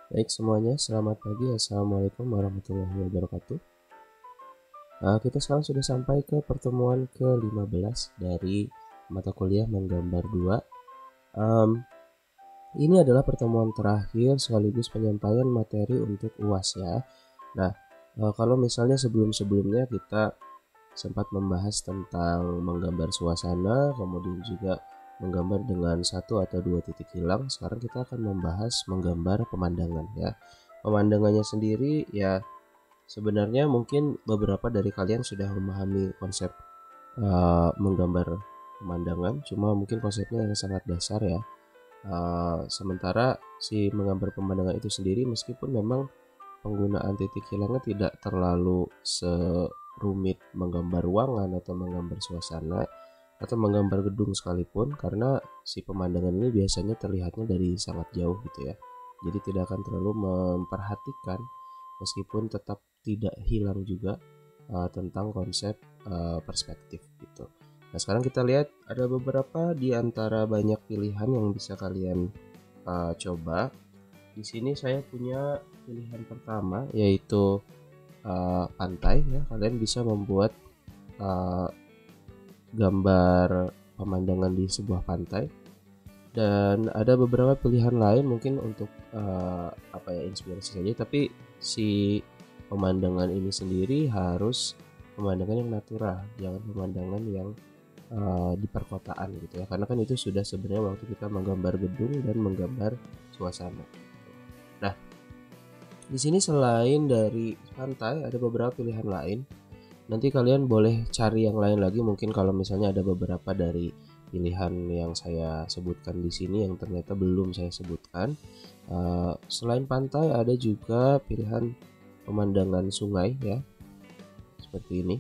Baik semuanya, selamat pagi. Assalamualaikum warahmatullahi wabarakatuh. Kita sekarang sudah sampai ke pertemuan ke-15 dari mata kuliah Menggambar 2. Ini adalah pertemuan terakhir sekaligus penyampaian materi untuk UAS ya. Nah, kalau misalnya sebelum-sebelumnya kita sempat membahas tentang menggambar suasana, kemudian juga menggambar dengan satu atau dua titik hilang. Sekarang kita akan membahas menggambar pemandangan ya. Pemandangannya sendiri ya, sebenarnya mungkin beberapa dari kalian sudah memahami konsep menggambar pemandangan, cuma mungkin konsepnya yang sangat dasar ya. Sementara si menggambar pemandangan itu sendiri, meskipun memang penggunaan titik hilangnya tidak terlalu serumit menggambar ruangan atau menggambar suasana atau menggambar gedung sekalipun, karena si pemandangan ini biasanya terlihatnya dari sangat jauh gitu ya. Jadi tidak akan terlalu memperhatikan, meskipun tetap tidak hilang juga tentang konsep perspektif gitu. Nah, sekarang kita lihat ada beberapa di antara banyak pilihan yang bisa kalian coba. Di sini saya punya pilihan pertama, yaitu pantai ya. Kalian bisa membuat gambar pemandangan di sebuah pantai. Dan ada beberapa pilihan lain mungkin untuk inspirasi saja, tapi si pemandangan ini sendiri harus pemandangan yang natural, jangan pemandangan yang di perkotaan gitu ya, karena kan itu sudah sebenarnya waktu kita menggambar gedung dan menggambar suasana. Nah, di sini selain dari pantai ada beberapa pilihan lain. Nanti kalian boleh cari yang lain lagi, mungkin kalau misalnya ada beberapa dari pilihan yang saya sebutkan di sini yang ternyata belum saya sebutkan. Selain pantai ada juga pilihan pemandangan sungai ya, seperti ini.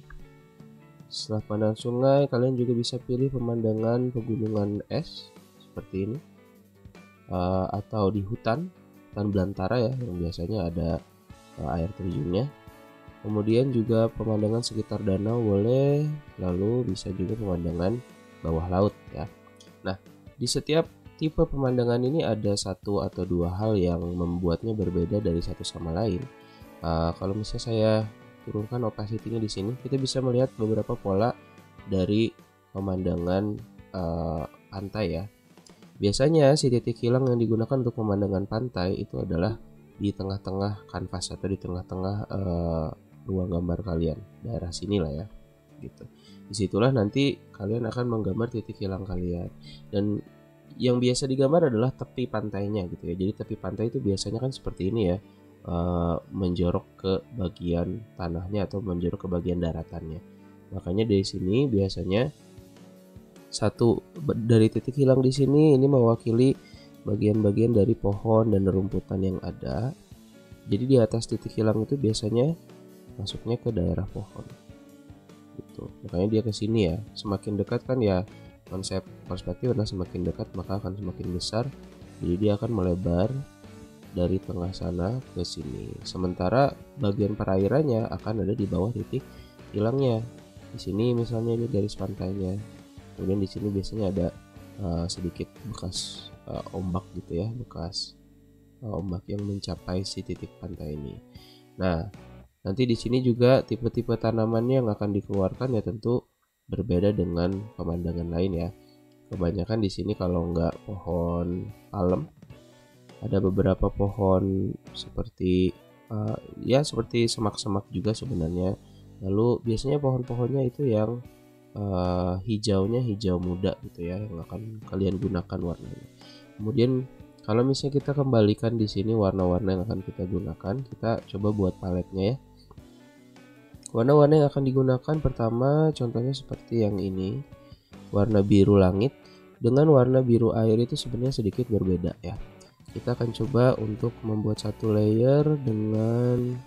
Setelah pemandangan sungai, kalian juga bisa pilih pemandangan pegunungan es seperti ini, atau di hutan belantara ya, yang biasanya ada air terjunnya. Kemudian juga pemandangan sekitar danau boleh, lalu bisa juga pemandangan bawah laut ya. Nah, di setiap tipe pemandangan ini ada satu atau dua hal yang membuatnya berbeda dari satu sama lain. Kalau misalnya saya turunkan opacity-nya di sini, kita bisa melihat beberapa pola dari pemandangan pantai ya. Biasanya si titik hilang yang digunakan untuk pemandangan pantai itu adalah di tengah-tengah kanvas atau di tengah-tengah ruang gambar kalian, daerah sinilah ya, gitu. Disitulah nanti kalian akan menggambar titik hilang kalian, dan yang biasa digambar adalah tepi pantainya gitu ya. Jadi tepi pantai itu biasanya kan seperti ini ya, menjorok ke bagian tanahnya atau menjorok ke bagian daratannya. Makanya dari sini biasanya satu dari titik hilang di sini ini mewakili bagian-bagian dari pohon dan rumputan yang ada. Jadi di atas titik hilang itu biasanya masuknya ke daerah pohon gitu. Makanya dia ke sini ya. Semakin dekat kan ya, konsep perspektif adalah semakin dekat maka akan semakin besar. Jadi dia akan melebar dari tengah sana ke sini. Sementara bagian perairannya akan ada di bawah titik hilangnya. Di sini misalnya ini garis pantainya. Kemudian di sini biasanya ada sedikit bekas ombak gitu ya, bekas ombak yang mencapai si titik pantai ini. Nah, nanti di sini juga tipe-tipe tanamannya yang akan dikeluarkan ya tentu berbeda dengan pemandangan lain ya. Kebanyakan di sini kalau nggak pohon palem, ada beberapa pohon seperti seperti semak-semak juga sebenarnya. Lalu biasanya pohon-pohonnya itu yang hijaunya hijau muda gitu ya, yang akan kalian gunakan warnanya. Kemudian kalau misalnya kita kembalikan di sini warna-warna yang akan kita gunakan, kita coba buat paletnya ya. Warna-warna yang akan digunakan pertama contohnya seperti yang ini, warna biru langit dengan warna biru air itu sebenarnya sedikit berbeda ya. Kita akan coba untuk membuat satu layer dengan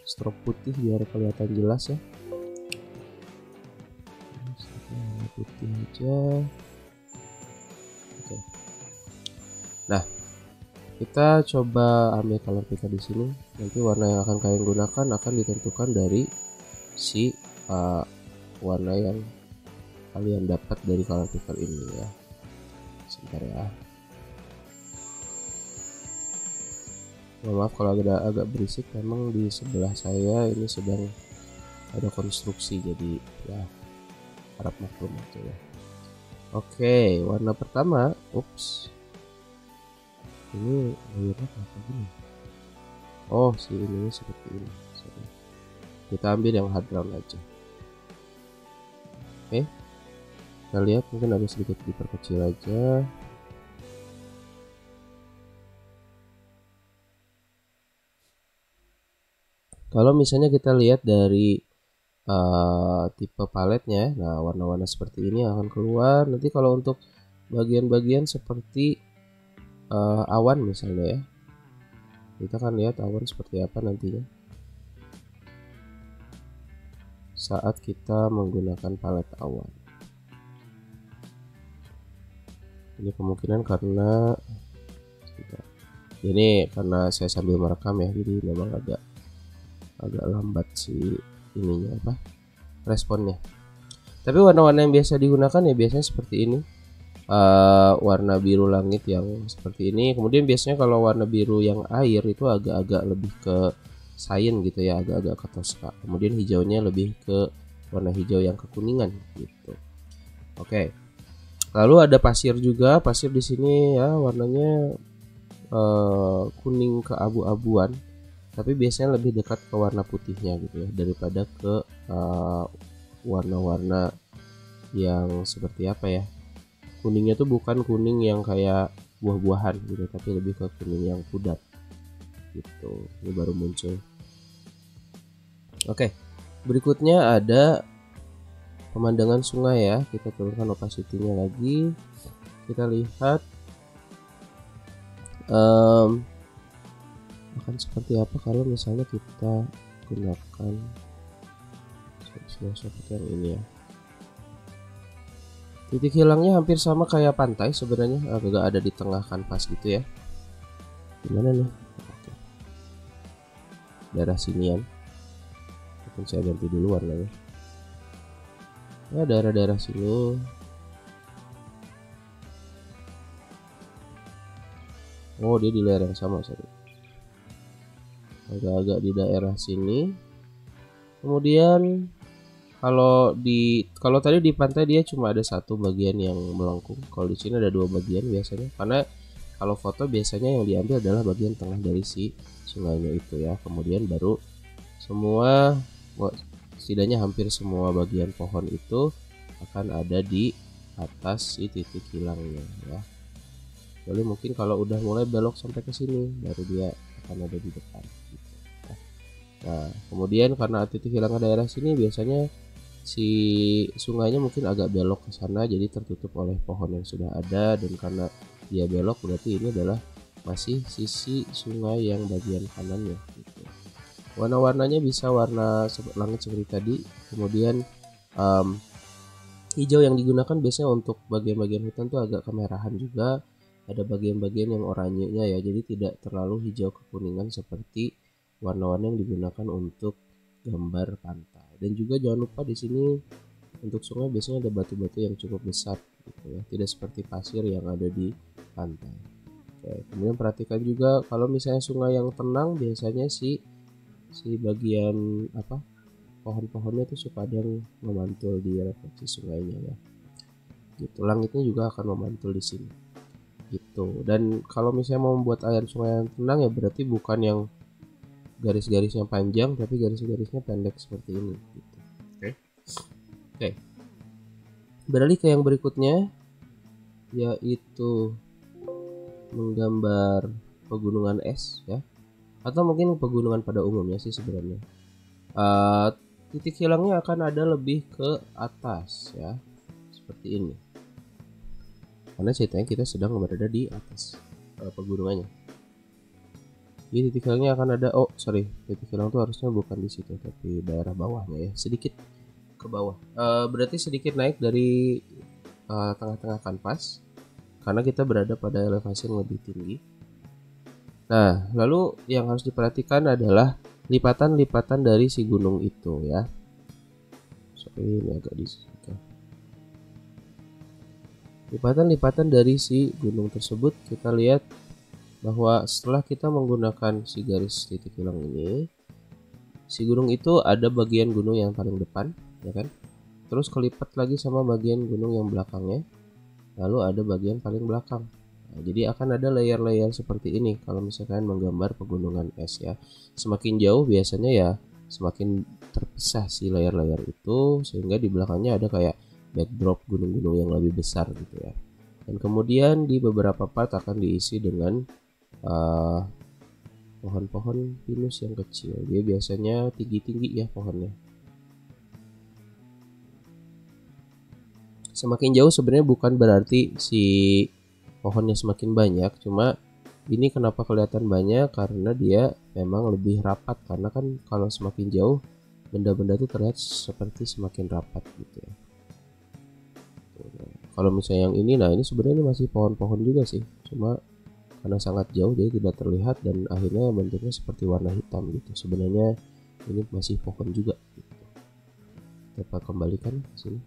stroke putih biar kelihatan jelas ya. Warna putih aja. Oke. Nah, kita coba ambil color picker di sini. Nanti warna yang akan kalian gunakan akan ditentukan dari si warna yang kalian dapat dari color picker ini ya. Sebentar ya. Maaf kalau agak berisik, memang di sebelah saya ini sedang ada konstruksi, jadi ya harap maklum aja ya. Oke, warna pertama, ini layarnya apa gini? Oh, si ini seperti ini. Sorry. Kita ambil yang hard brown aja. Oke, kita lihat mungkin agak sedikit diperkecil aja. Kalau misalnya kita lihat dari tipe paletnya, nah warna-warna seperti ini akan keluar. Nanti kalau untuk bagian-bagian seperti awan misalnya ya, kita akan lihat awan seperti apa nantinya saat kita menggunakan palet awan. Ini kemungkinan karena saya sambil merekam ya, jadi memang agak lambat sih ininya responnya. Tapi warna-warna yang biasa digunakan ya biasanya seperti ini, warna biru langit yang seperti ini. Kemudian biasanya kalau warna biru yang air itu agak-agak lebih ke cyan gitu ya, agak-agak ke toska. Kemudian hijaunya lebih ke warna hijau yang kekuningan gitu. Oke. Lalu ada pasir juga. Pasir di sini ya warnanya kuning ke abu-abuan, tapi biasanya lebih dekat ke warna putihnya gitu ya daripada ke warna-warna yang seperti apa ya, kuningnya tuh bukan kuning yang kayak buah-buahan gitu, tapi lebih ke kuning yang pudar gitu. Ini baru muncul. Oke, berikutnya ada pemandangan sungai ya. Kita turunkan opacity-nya lagi, kita lihat akan seperti apa kalau misalnya kita gunakan seperti yang ini ya. Titik hilangnya hampir sama kayak pantai sebenarnya, agak ada di tengah kanvas gitu ya. Gimana nih? Oke. Daerah sinian, mungkin saya ganti dulu warnanya ya, daerah-daerah sini. Oh, dia di layar yang sama, sorry. Agak-agak di daerah sini. Kemudian kalau tadi di pantai dia cuma ada satu bagian yang melengkung. Kalau di sini ada dua bagian biasanya, karena kalau foto biasanya yang diambil adalah bagian tengah dari si sungainya itu ya. Kemudian baru semua, setidaknya hampir semua bagian pohon itu akan ada di atas si titik hilangnya ya. Jadi mungkin kalau udah mulai belok sampai ke sini baru dia akan ada di depan gitu. Nah, kemudian karena titik hilang daerah sini biasanya si sungainya mungkin agak belok ke sana, jadi tertutup oleh pohon yang sudah ada, dan karena dia belok berarti ini adalah masih sisi sungai yang bagian kanannya gitu. Warna-warnanya bisa warna langit seperti tadi, kemudian hijau yang digunakan biasanya untuk bagian-bagian hutan tuh agak kemerahan juga, ada bagian-bagian yang oranyenya ya, jadi tidak terlalu hijau kekuningan seperti warna-warna yang digunakan untuk gambar pantai. Dan juga jangan lupa di sini untuk sungai biasanya ada batu-batu yang cukup besar gitu ya, tidak seperti pasir yang ada di pantai. Oke, kemudian perhatikan juga kalau misalnya sungai yang tenang biasanya si bagian pohon-pohonnya tuh suka ada yang memantul di refleksi sungainya ya. Gitu. Langitnya juga akan memantul di sini. Gitu. Dan kalau misalnya mau membuat aliran sungai yang tenang ya berarti bukan yang garis-garisnya panjang tapi garis-garisnya pendek seperti ini gitu. Oke. Beralih ke yang berikutnya, yaitu menggambar pegunungan es ya, atau mungkin pegunungan pada umumnya sih sebenarnya. Titik hilangnya akan ada lebih ke atas ya, seperti ini, karena ceritanya kita sedang berada di atas pegunungannya. Jadi titik hilangnya akan ada, titik hilang itu harusnya bukan di situ tapi daerah bawahnya ya, sedikit ke bawah, berarti sedikit naik dari tengah-tengah kanvas karena kita berada pada elevasi yang lebih tinggi. Nah, lalu yang harus diperhatikan adalah lipatan-lipatan dari si gunung itu ya. Sorry, ini agak okay. Lipatan-lipatan dari si gunung tersebut kita lihat bahwa setelah kita menggunakan si garis titik hilang ini, si gunung itu ada bagian gunung yang paling depan, ya kan? Terus kelipat lagi sama bagian gunung yang belakangnya, lalu ada bagian paling belakang. Nah, jadi akan ada layer-layer seperti ini kalau misalkan menggambar pegunungan es ya. Semakin jauh biasanya ya semakin terpisah si layer-layer itu, sehingga di belakangnya ada kayak backdrop gunung-gunung yang lebih besar gitu ya. Dan kemudian di beberapa part akan diisi dengan pohon-pohon pinus yang kecil. Dia biasanya tinggi-tinggi ya pohonnya. Semakin jauh sebenarnya bukan berarti si pohonnya semakin banyak, cuma ini kenapa kelihatan banyak karena dia memang lebih rapat, karena kan kalau semakin jauh benda-benda itu terlihat seperti semakin rapat gitu ya. Kalau misalnya yang ini, nah ini sebenarnya masih pohon-pohon juga sih, cuma karena sangat jauh jadi tidak terlihat dan akhirnya bentuknya seperti warna hitam gitu. Sebenarnya ini masih pohon juga gitu. Dapat kembalikan ke sini.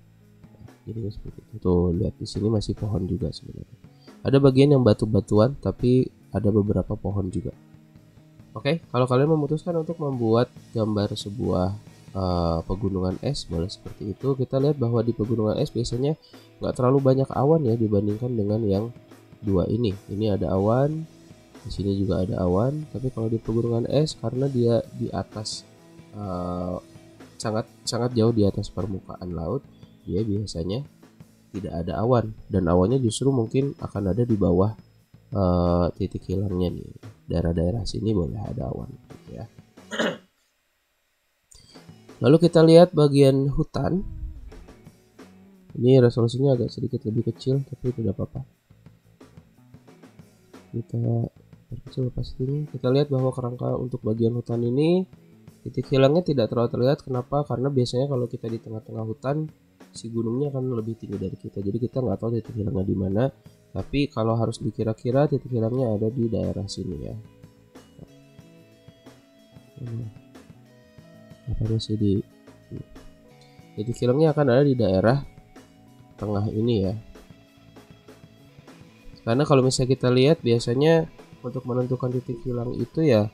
Nah, jadi seperti itu. Tuh lihat di sini masih pohon juga sebenarnya. Ada bagian yang batu-batuan tapi ada beberapa pohon juga. Oke, kalau kalian memutuskan untuk membuat gambar sebuah pegunungan es, boleh seperti itu. Kita lihat bahwa di pegunungan es biasanya nggak terlalu banyak awan ya dibandingkan dengan yang dua ini. Ini ada awan, di sini juga ada awan. Tapi kalau di pegunungan es karena dia di atas sangat sangat jauh di atas permukaan laut, dia biasanya tidak ada awan, dan awannya justru mungkin akan ada di bawah titik hilangnya nih. Daerah-daerah sini boleh ada awan gitu ya. Lalu kita lihat bagian hutan. Ini resolusinya agak sedikit lebih kecil tapi tidak apa-apa. Kita perkecil pastinya. Kita lihat bahwa kerangka untuk bagian hutan ini titik hilangnya tidak terlalu terlihat. Kenapa? Karena biasanya kalau kita di tengah-tengah hutan, si gunungnya akan lebih tinggi dari kita. Jadi kita nggak tahu titik hilangnya di mana. Tapi kalau harus dikira-kira titik hilangnya ada di daerah sini ya. Apa masih di titik hilangnya akan ada di daerah tengah ini ya. Karena kalau misalnya kita lihat biasanya untuk menentukan titik hilang itu ya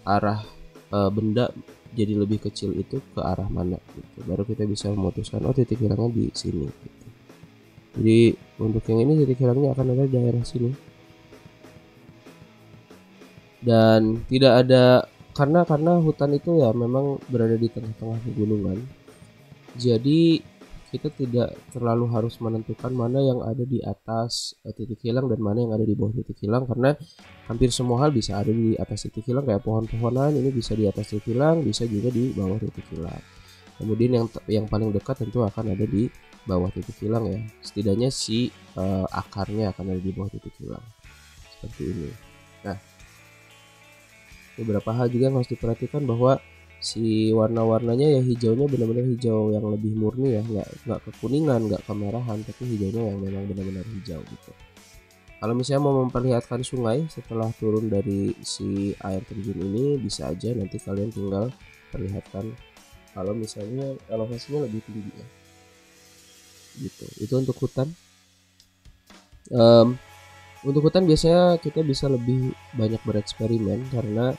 arah benda jadi lebih kecil itu ke arah mana gitu. Baru kita bisa memutuskan oh titik hilangnya di sini gitu. Jadi untuk yang ini titik hilangnya akan ada di daerah sini. Dan tidak ada karena hutan itu ya memang berada di tengah-tengah pegunungan. Jadi kita tidak terlalu harus menentukan mana yang ada di atas titik hilang dan mana yang ada di bawah titik hilang, karena hampir semua hal bisa ada di atas titik hilang. Kayak pohon-pohonan ini bisa di atas titik hilang, bisa juga di bawah titik hilang. Kemudian yang paling dekat tentu akan ada di bawah titik hilang ya. Setidaknya si akarnya akan ada di bawah titik hilang. Seperti ini. Nah, beberapa hal juga yang harus diperhatikan bahwa si warna-warnanya ya hijaunya benar-benar hijau yang lebih murni ya, nggak kekuningan, nggak kemerahan, tapi hijaunya yang memang benar-benar hijau gitu. Kalau misalnya mau memperlihatkan sungai setelah turun dari si air terjun ini, bisa aja nanti kalian tinggal perlihatkan kalau misalnya elevasinya lebih tinggi ya gitu. Itu untuk hutan. Untuk hutan biasanya kita bisa lebih banyak bereksperimen karena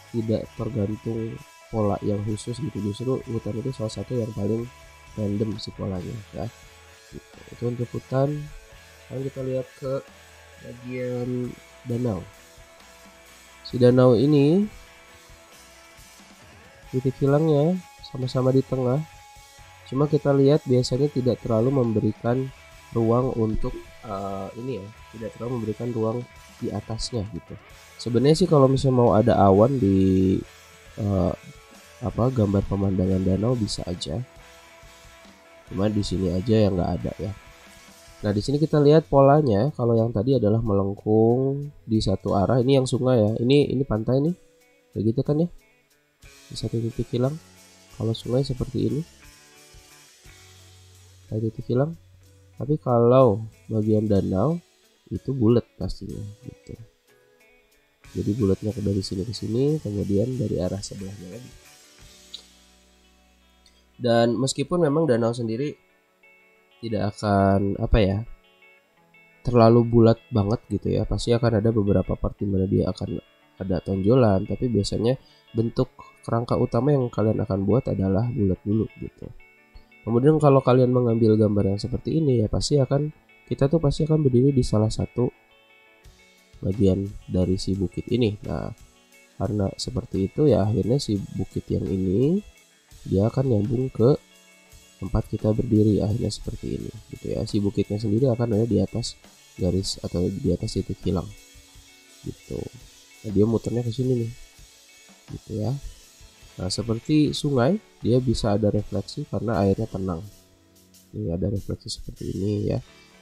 tidak tergantung pola yang khusus gitu. Justru hutan itu salah satu yang paling random sih polanya ya gitu. Itu untuk hutan. Sekarang kita lihat ke bagian danau. Si danau ini titik hilangnya sama-sama di tengah, cuma kita lihat biasanya tidak terlalu memberikan ruang untuk ini ya, tidak terlalu memberikan ruang di atasnya gitu. Sebenarnya sih kalau misalnya mau ada awan di gambar pemandangan danau bisa aja, cuma di sini aja yang nggak ada ya. Nah di sini kita lihat polanya. Kalau yang tadi adalah melengkung di satu arah, ini yang sungai ya, ini pantai nih, kayak gitu kan ya, di satu titik hilang. Kalau sungai seperti ini, kayak titik hilang. Tapi kalau bagian danau itu bulat pastinya gitu. Jadi bulatnya dari sini ke sini, kemudian dari arah sebelahnya lagi. Dan meskipun memang danau sendiri tidak akan terlalu bulat banget gitu ya, pasti akan ada beberapa part di mana dia akan ada tonjolan, tapi biasanya bentuk kerangka utama yang kalian akan buat adalah bulat dulu gitu. Kemudian kalau kalian mengambil gambar yang seperti ini ya kita tuh pasti akan berdiri di salah satu bagian dari si bukit ini. Nah, karena seperti itu ya akhirnya si bukit yang ini dia akan nyambung ke tempat kita berdiri, akhirnya seperti ini gitu ya. Si bukitnya sendiri akan ada di atas garis atau di atas titik hilang gitu. Nah, dia muternya ke sini nih gitu ya. Nah, seperti sungai dia bisa ada refleksi karena airnya tenang. Ini ada refleksi seperti ini ya.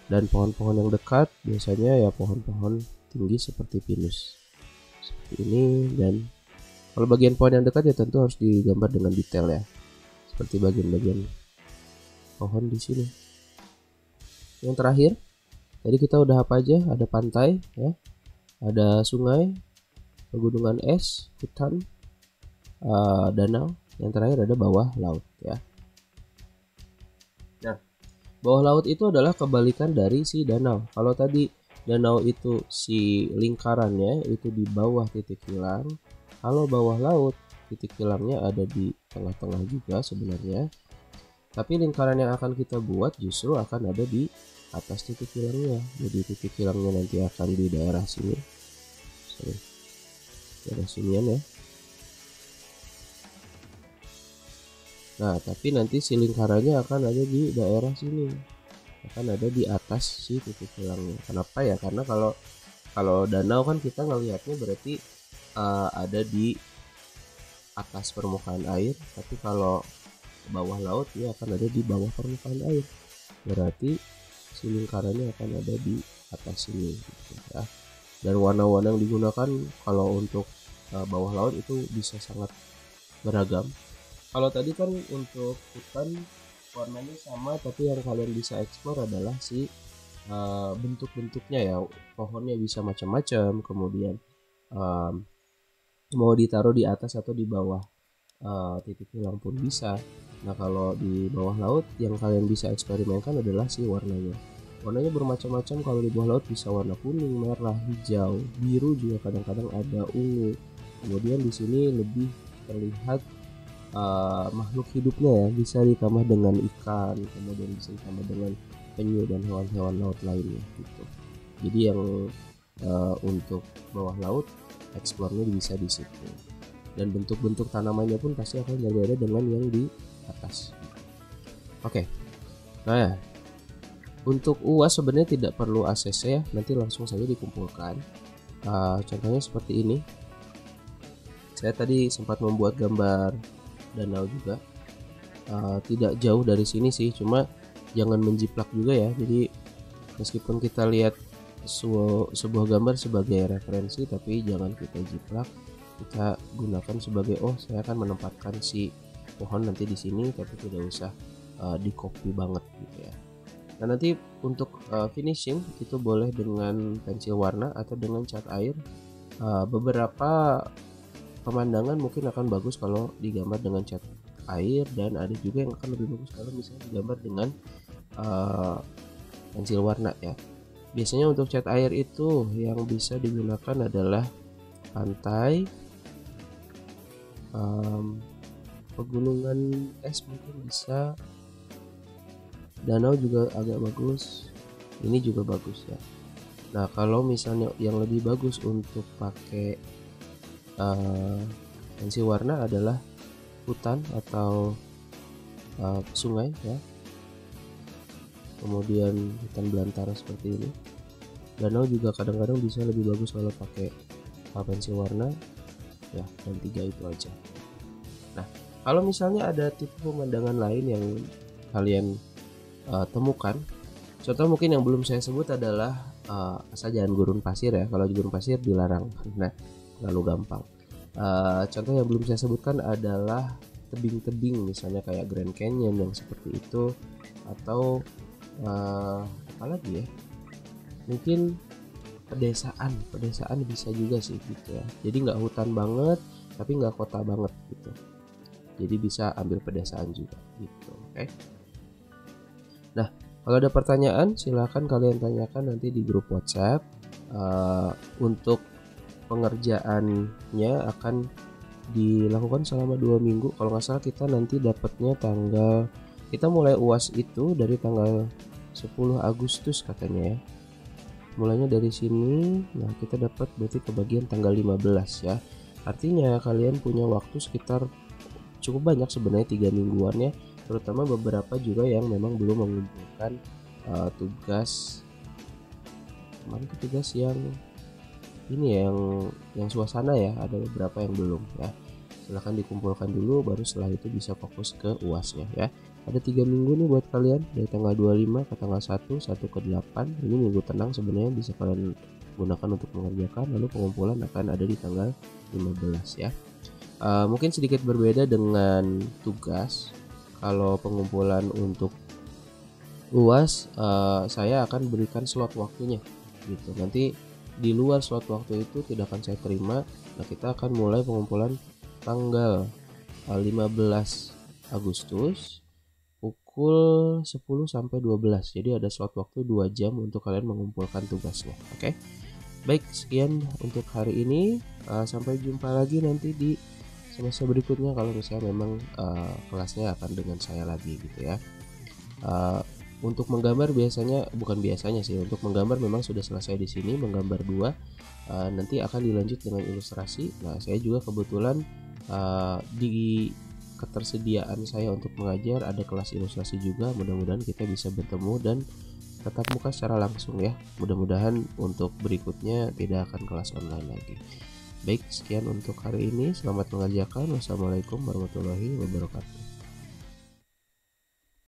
Dan pohon-pohon yang dekat biasanya ya pohon-pohon tinggi seperti pinus seperti ini. Dan kalau bagian pohon yang dekat ya tentu harus digambar dengan detail ya, seperti bagian-bagian pohon di sini. Yang terakhir tadi kita udah apa aja, ada pantai ya, ada sungai, pegunungan es, hutan, danau, yang terakhir ada bawah laut ya. Nah, bawah laut itu adalah kebalikan dari si danau. Kalau tadi danau itu si lingkarannya itu di bawah titik hilang, kalau bawah laut titik hilangnya ada di tengah-tengah juga sebenarnya, tapi lingkaran yang akan kita buat justru akan ada di atas titik hilangnya. Jadi titik hilangnya nanti akan di daerah sini, daerah sinian ya. Nah, tapi nanti si lingkarannya akan ada di daerah sini, akan ada di atas si titik hilangnya. Kenapa ya? Karena kalau danau kan kita ngelihatnya berarti ada di atas permukaan air, tapi kalau bawah laut dia akan ada di bawah permukaan air. Berarti si lingkarannya akan ada di atas sini gitu ya. Dan warna-warna yang digunakan kalau untuk bawah laut itu bisa sangat beragam. Kalau tadi kan untuk hutan warnanya sama, tapi yang kalian bisa eksplor adalah si bentuk-bentuknya ya. Pohonnya bisa macam-macam, kemudian mau ditaruh di atas atau di bawah titik hilang pun bisa. Nah, kalau di bawah laut yang kalian bisa eksperimenkan adalah si warnanya. Warnanya bermacam-macam. Kalau di bawah laut bisa warna kuning, merah, hijau, biru, juga kadang-kadang ada ungu. Kemudian di sini lebih terlihat makhluk hidupnya ya, bisa ditambah dengan ikan, kemudian bisa ditambah dengan penyu dan hewan-hewan laut lainnya gitu. Jadi yang untuk bawah laut eksplornya bisa di situ, dan bentuk-bentuk tanamannya pun pasti akan berbeda dengan yang di atas. Oke. Nah, untuk UAS sebenarnya tidak perlu ACC ya, nanti langsung saja dikumpulkan. Contohnya seperti ini. Saya tadi sempat membuat gambar danau juga, tidak jauh dari sini sih, cuma jangan menjiplak juga ya. Jadi meskipun kita lihat sebuah gambar sebagai referensi, tapi jangan kita jiplak, kita gunakan sebagai saya akan menempatkan si pohon nanti di sini, tapi tidak usah di copy banget gitu ya. Nah, nanti untuk finishing itu boleh dengan pensil warna atau dengan cat air. Beberapa pemandangan mungkin akan bagus kalau digambar dengan cat air, dan ada juga yang akan lebih bagus kalau misalnya digambar dengan pensil warna ya. Biasanya untuk cat air itu yang bisa digunakan adalah pantai, pegunungan es mungkin bisa, danau juga agak bagus, ini juga bagus ya. Nah, kalau misalnya yang lebih bagus untuk pakai pensil warna adalah hutan atau sungai ya, kemudian hutan belantara seperti ini. Danau juga kadang-kadang bisa lebih bagus kalau pakai pensil warna ya, dan 3 itu aja. Nah, kalau misalnya ada tipe pemandangan lain yang kalian temukan, contoh mungkin yang belum saya sebut adalah asal jangan gurun pasir ya, kalau di gurun pasir dilarang, nah terlalu gampang. Contoh yang belum saya sebutkan adalah tebing-tebing, misalnya kayak Grand Canyon yang seperti itu, atau apa lagi ya, mungkin pedesaan bisa juga sih gitu ya. Jadi nggak hutan banget tapi nggak kota banget gitu, jadi bisa ambil pedesaan juga gitu. Oke. Nah, Kalau ada pertanyaan silahkan kalian tanyakan nanti di grup WhatsApp. Untuk pengerjaannya akan dilakukan selama 2 minggu. Kalau nggak salah kita nanti dapatnya kita mulai UAS itu dari tanggal 10 Agustus katanya ya. Mulainya dari sini, nah kita dapat berarti kebagian tanggal 15 ya. Artinya kalian punya waktu sekitar cukup banyak sebenarnya 3 mingguan ya, terutama beberapa juga yang memang belum mengumpulkan tugas. Kemarin tugas yang ini ya, yang suasana ya, ada beberapa yang belum ya. Silahkan dikumpulkan dulu, baru setelah itu bisa fokus ke UASnya ya. Ada 3 minggu nih buat kalian, dari tanggal 25 ke tanggal 1 ke 8. Ini minggu tenang sebenarnya, bisa kalian gunakan untuk mengerjakan. Lalu pengumpulan akan ada di tanggal 15 ya. Mungkin sedikit berbeda dengan tugas. Kalau pengumpulan untuk UAS, saya akan berikan slot waktunya gitu. Nanti di luar slot waktu itu tidak akan saya terima. Nah, kita akan mulai pengumpulan tanggal 15 Agustus pukul 10 sampai 12. Jadi ada slot waktu 2 jam untuk kalian mengumpulkan tugasnya. Oke. Baik, sekian untuk hari ini. Sampai jumpa lagi nanti di semester berikutnya kalau misalnya memang kelasnya akan dengan saya lagi gitu ya. Untuk menggambar bukan biasanya sih, untuk menggambar memang sudah selesai di sini, menggambar 2. Nanti akan dilanjut dengan ilustrasi. Nah, saya juga kebetulan di ketersediaan saya untuk mengajar ada kelas ilustrasi juga. Mudah-mudahan kita bisa bertemu dan tetap muka secara langsung ya. Mudah-mudahan untuk berikutnya tidak akan kelas online lagi. Baik, sekian untuk hari ini. Selamat mengerjakan. Wassalamualaikum warahmatullahi wabarakatuh.